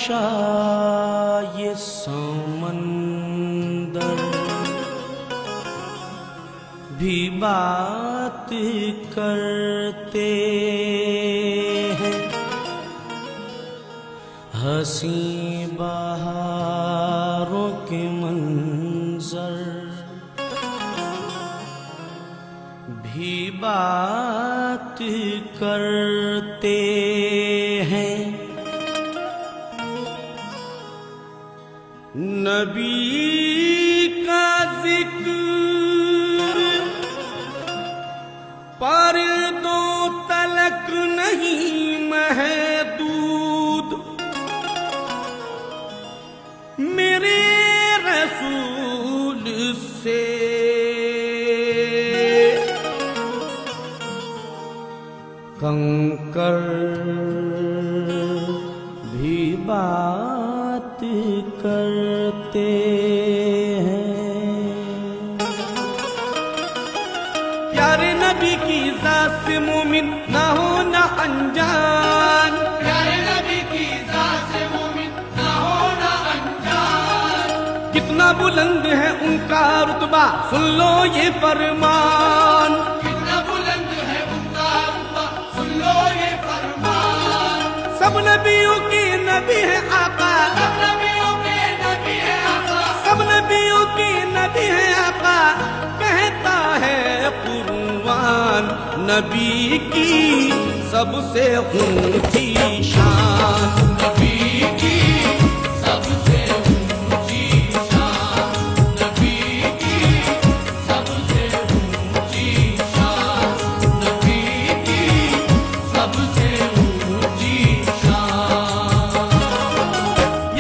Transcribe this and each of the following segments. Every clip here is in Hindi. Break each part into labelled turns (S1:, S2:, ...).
S1: तमाशा ये समंदर भी बात करते हैं। हंसी बहारों के मंजर भी बात करते हैं। नबी का जिक्र पर्दों तलक नहीं महदूद, मेरे रसूल से कंकर भी बात करते हैं। प्यारे नबी की जात से मोमिन ना हो ना अनजान,
S2: प्यारे नबी की जात से मोमिन ना हो ना अनजान।
S1: कितना बुलंद है उनका रुतबा सुन लो ये फरमान,
S2: कितना बुलंद है उनका रुतबा सुन लो ये फरमान।
S1: सब नबियों के नबी है आका,
S2: सब नबियों के नबी है आका,
S1: सब नबियों के नबी है आका। कहता है कुरआन नबी की सबसे ऊंची शान,
S2: नबी की सबसे ऊंची शान, नबी की सबसे ऊंची शान, नबी की सबसे ऊंची शान।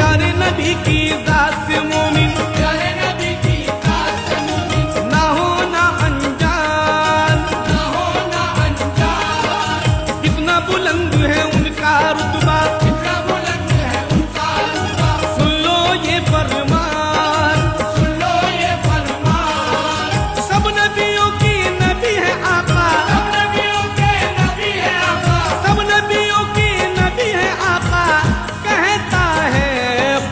S1: यारे नबी की जात से मोमिन
S2: प्यारे नबी की जात से मोमिन
S1: ना हो ना अनजान,
S2: ना हो ना अनजान।
S1: कितना बुलंद है उनका रुतबा
S2: कितना बुलंद है उनका रुतबा
S1: सुन लो ये फरमान।
S2: सुन लो ये फरमान।
S1: सब नबियों की नबी है आका,
S2: सब नबियों के नबी है आका,
S1: सब नबियों की नबी है आका। कहता है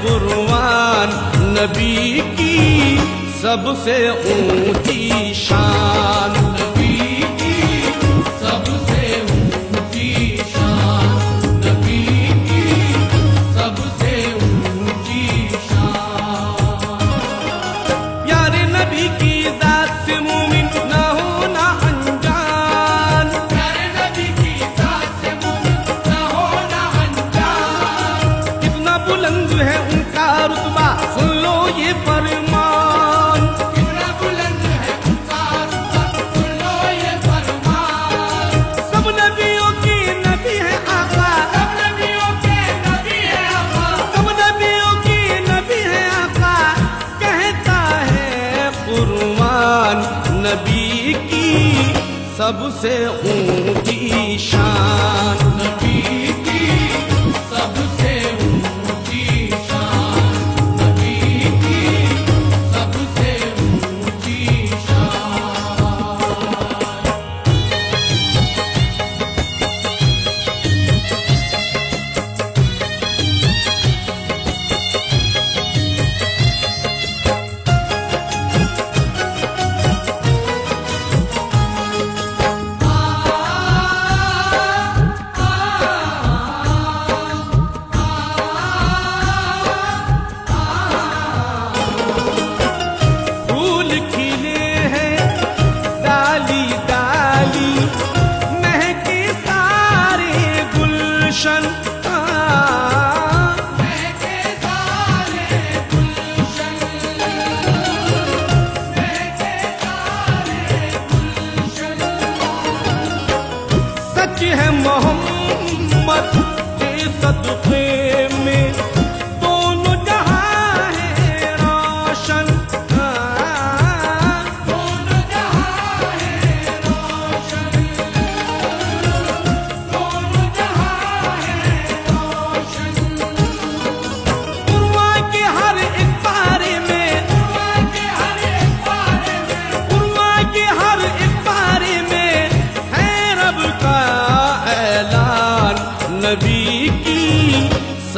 S1: कुरआन नबी की सबसे ऊंची शान,
S2: नबी की सबसे ऊंची शान, नबी की सबसे ऊंची शान।
S1: प्यारे नबी की जात से मोमिन ना हो ना अनजान,
S2: प्यारे नबी की जात से मोमिन ना हो ना अनजान।
S1: कितना बुलंद है उनका रुतबा सुन लो ये फरमान।
S2: कितना बुलंद है उनका रुतबा सुन लो ये फरमान।
S1: सब नबियों की नबी है आका,
S2: सब नबियों के नबी है आका,
S1: सब नबियों की नबी है आका। कहता है कुरआन नबी की सबसे ऊंची शान,
S2: नबी की सबसे ऊंची शान, नबी की सबसे ऊंची शान।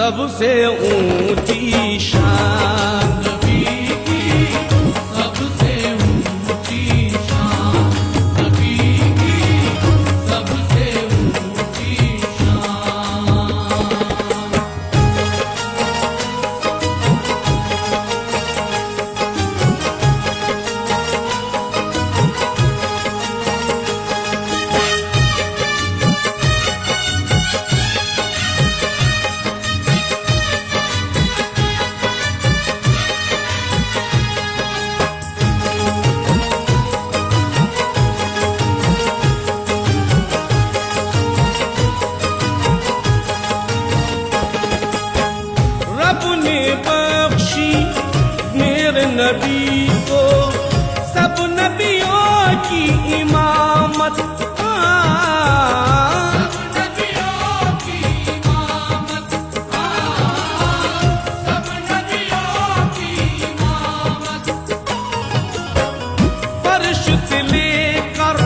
S1: सबसे ऊंची शान।
S2: नबी की सबसे ऊंची शान, नबी की सबसे ऊंची शान।
S1: रब ने बख्शी मेरे नबी को सब नबियों की इमामत।
S2: सब नबियों की इमामत, सब नबियों की इमामत।
S1: फर्श से लेकर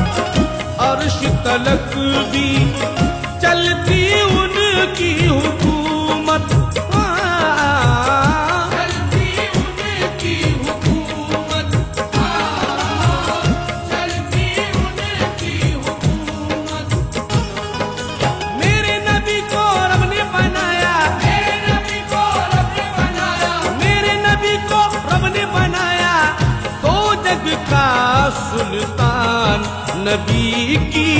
S1: अर्श तलक भी चलती उनकी हुकूमत।
S2: चलती उनकी हुकूमत, चलती उनकी हुकूमत।
S1: मेरे नबी को रब ने बनाया,
S2: मेरे नबी को रब ने बनाया,
S1: मेरे नबी को रब ने बनाया तो जग का सुल्तान। नबी की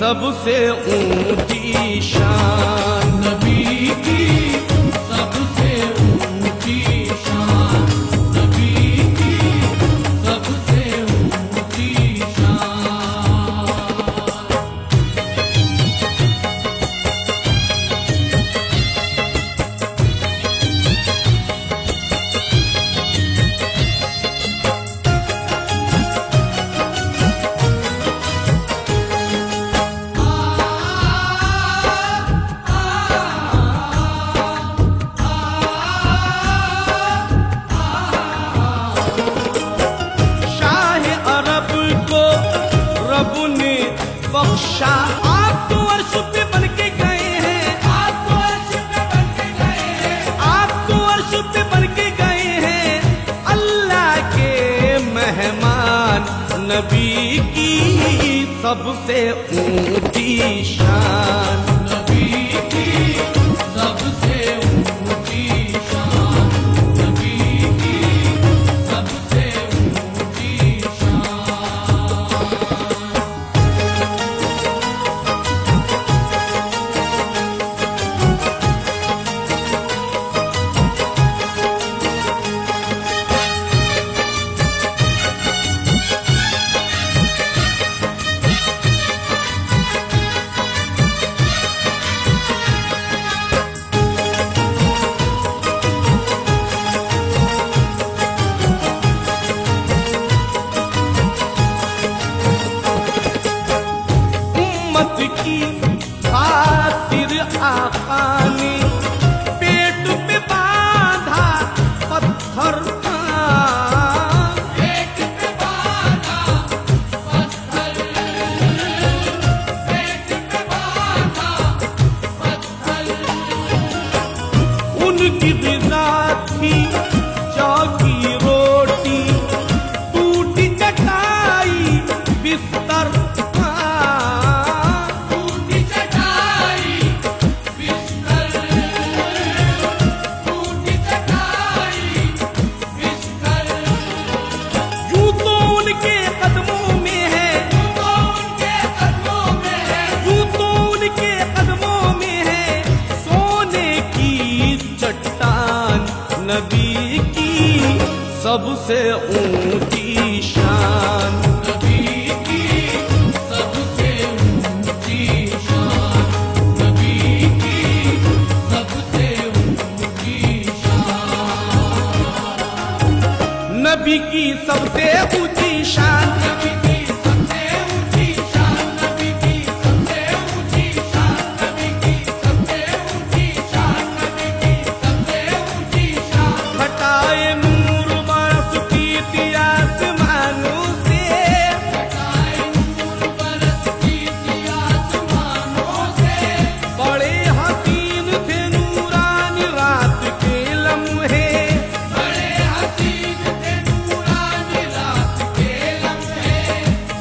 S1: सबसे ऊंची शान।
S2: नबी की सबसे ऊंची शान, नबी की सबसे ऊंची शान।
S1: शाह अरब को रब ने बख्शा, आप तो अर्श पे बन के गए हैं,
S2: आप तो अर्श पे बन के गए हैं,
S1: आप तो अर्श पे बन के गए हैं अल्लाह के मेहमान। नबी की सबसे ऊंची शान।
S2: नबी की सबसे ऊंची शान, नबी की सबसे ऊंची शान।
S1: उम्मत की खातिर आका ने पेट पे बांधा पत्थर।
S2: पेट पे बांधा पत्थर, पेट पे बांधा पत्थर।
S1: उनकी ग़िज़ा थी जौ की रोटी, टूटी चटाई बिस्तर।
S2: टूटी चटाई बिस्तर, टूटी चटाई बिस्तर।
S1: यूं तो उनके कदमों में है,
S2: तो उनके कदमों में है,
S1: यूं तो उनके कदमों में है सोने की चट्टान। नबी की सबसे ऊंची शान।
S2: नबी की सबसे ऊंची शान, नबी की सबसे ऊंची शान।
S1: नबी की सबसे ऊंची शान।
S2: नबी की सबसे ऊंची शान, नबी की सबसे ऊंची शान, नबी की सबसे ऊंची शान, नबी की सबसे ऊंची शान।
S1: हटाए नूर बरसती थी आसमानों से,
S2: हटाए नूर बरसती थी आसमानों से।
S1: बड़े हसीन थे नूरानी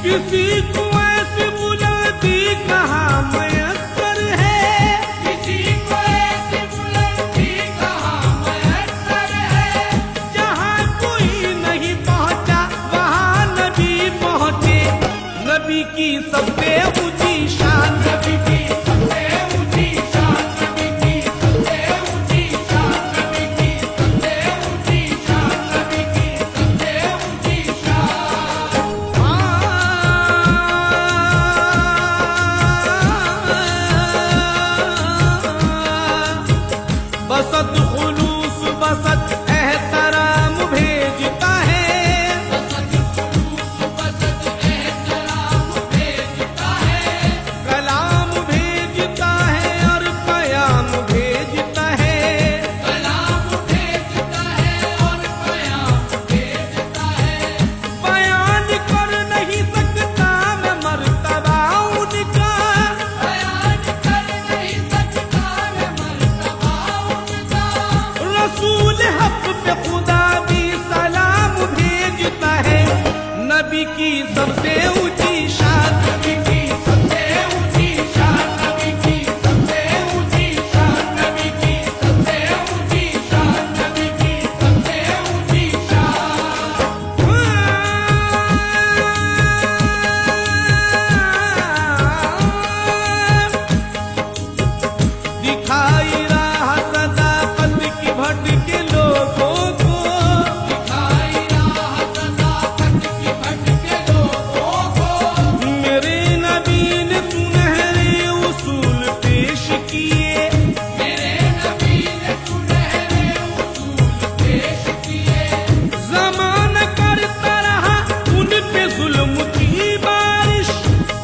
S1: किसी को ऐसी बुलंदी कहाँ मयस्सर है,
S2: किसी को ऐसी बुलंदी कहाँ मयस्सर है,
S1: जहाँ कोई नहीं पहुँचा वहाँ नबी पहुँचे। नबी की सबसे ऊंची शान,
S2: नबी की सबसे ऊंची शान, नबी की सबसे ऊंची शान, नबी की सबसे ऊंची शान, नबी की सबसे ऊंची शान।
S1: बसत खुलूस बसत एहतराम भेजता है,
S2: बसत खुलूस बसत एहतराम भेजता है,
S1: कलाम भेजता है और कयाम भेजता है।
S2: कलाम भेजता है और कयाम भेजता है।
S1: बयान कर नहीं सकता मैं मर्तबा उनका,
S2: बयान कर नहीं सकता मैं मर्तबा उनका।
S1: रसूल हक पे खुदा भी सलाम भेजता है। नबी की सबसे ऊंची शान,
S2: नबी की सबसे ऊंची शान, नबी की सबसे ऊंची शान, नबी की सबसे ऊंची शान, नबी की सबसे ऊंची शान।
S1: दिखाई राह सदाकत की भटके लोगों को,
S2: दिखाई राह सदाकत की भटके लोगों को।
S1: मेरे नबी ने सुनहरे उसूल पेश किए,
S2: मेरे नबी ने सुनहरे उसूल पेश किए।
S1: ज़माना करता रहा उन पे जुल्म की बारिश,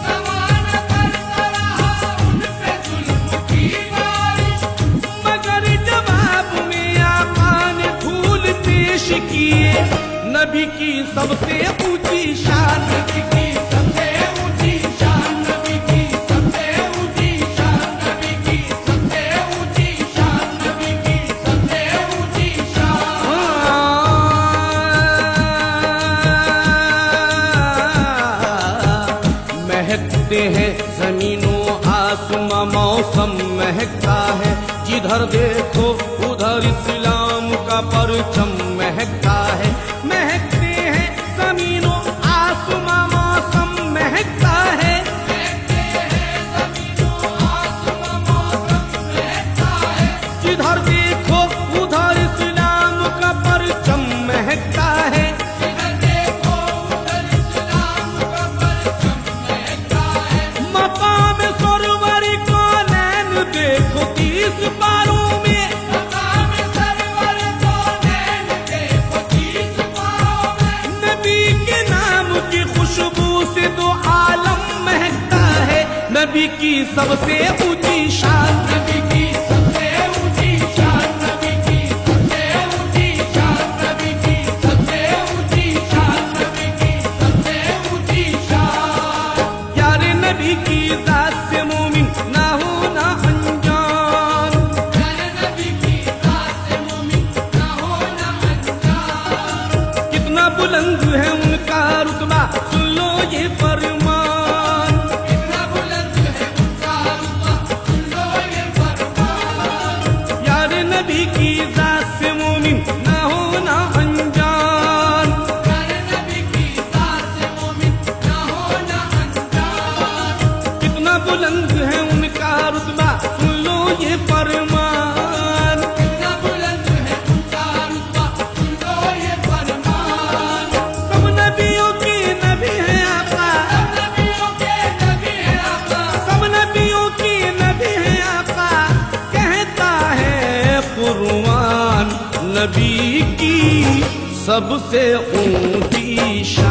S2: ज़माना करता रहा उन पे जुल्म की बारिश,
S1: मगर जवाब में आका ने फूल पेश किए। नबी की सबसे ऊंची शान,
S2: नबी की सबसे ऊंची शान, नबी की सबसे ऊंची शान, नबी की सबसे ऊंची शान, नबी की सबसे ऊंची शान।
S1: महकते हैं जमीनों आसमां, मौसम महकता है जिधर देखो उधर इस्लाम का परचम महकता है। महकते हैं जमीनों आसमां, मौसम महकता है,
S2: महकते हैं ज़मीनों आसमां, मौसम महकता है।
S1: जिधर देखो उधर इस्लाम का परचम महकता है।
S2: जिधर देखो उधर इस्लाम का परचम महकता है।
S1: मकाम सरवरी का नैन देखो 30 पारों में,
S2: मकाम सरवर को नैन देखो 30 पारों में।
S1: नबी के नाम की खुशबू से दो आलम महकता है। नबी की सबसे ऊंची शान,
S2: नबी की सबसे ऊंची शान, नबी की सबसे ऊंची शान, नबी की सबसे ऊंची शान, नबी की सबसे ऊंची शान।
S1: प्यारे नबी की जात से मोमिन ना हो ना अनजान,
S2: प्यारे नबी की जात से मोमिन ना हो ना अनजान।
S1: कितना बुलंद है उनका रुतबा सुन लो ये फरमान।
S2: कितना बुलंद है उनका रुतबा, सुन लो ये फरमान।
S1: प्यारे नबी की जात से मोमिन ना हो ना अनजान,
S2: प्यारे नबी की जात से मोमिन ना हो ना अनजान।
S1: कितना बुलंद है उनका रुतबा सुन लो ये फरमान।
S2: कितना बुलंद है उनका रुतबा, सुन लो ये फरमान।
S1: सब नबियों के नबी है आका,
S2: सब नबियों के नबी है आका,
S1: सब नबियों के नबी है आका। कहता है कुरान नबी की सबसे ऊंची शान।